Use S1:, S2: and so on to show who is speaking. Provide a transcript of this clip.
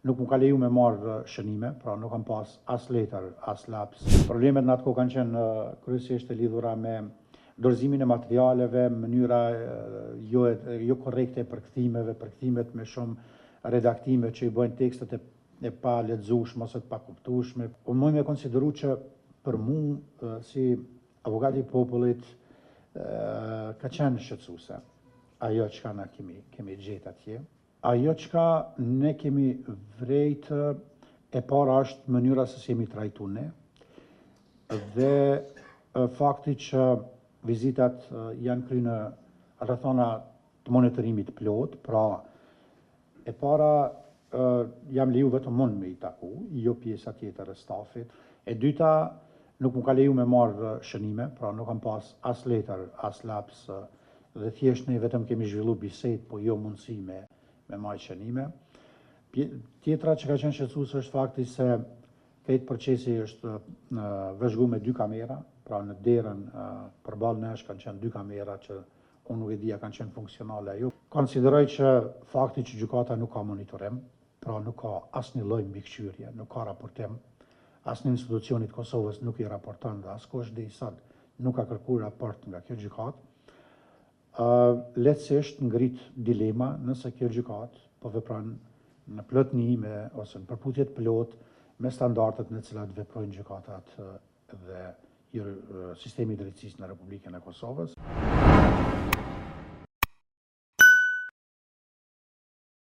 S1: nuk më ka leju me marrë shënime, pra nuk kam pas as letër, as laps. Problemet në atë kohë kanë qenë kryesisht e lidhura me dorëzimin e materialeve, mënyra jo korrekte e përkthimet me shumë redaktime që i bëjnë tekstet e pa lexueshme ose të pa kuptueshme. Unë mund me konsideru që për mu, si avokati i popullit, ka qenë shqetësuese ajo çka na kemi gjetë atje. Ajo çka ne kemi vrejt e para është mënyra se si jemi trajtuar ne dhe fakti që vizitat janë kryer në rrethana të monitorimit plot, pra e para jam leju vetëm unë me i taku, jo pjesa tjetër e stafit. E dyta, nuk më ka leju me marrë shënime, pra nuk kam pas as letër, as laps, dhe thjesht ne vetëm kemi zhvillu bisedë, po jo mundësi me marrë shënime. Tjetra që ka qenë shqetësuese është fakti se këtë procesi është vëzhguar me 2 kamera, pra në derën përballë nesh kanë qenë 2 kamera që unë nuk e dija kanë qenë funksionale ajo. Konsideroj që fakti që gjykata nuk ka monitorim, pra nuk ka asnjë lloj mbikëqyrje, nuk ka raportim, asnjë institucionit Kosovës nuk i raporton dhe askush deri sot nuk ka kërkuar raport nga kjo gjykatë. Lehtësisht ngrit dilema nëse kjo gjykatë po vepron në plotëni ose në përputhje të plot me standardet në të cilat veprojnë gjykatat dhe sistemi i drejtësisë në Republikën e Kosovës.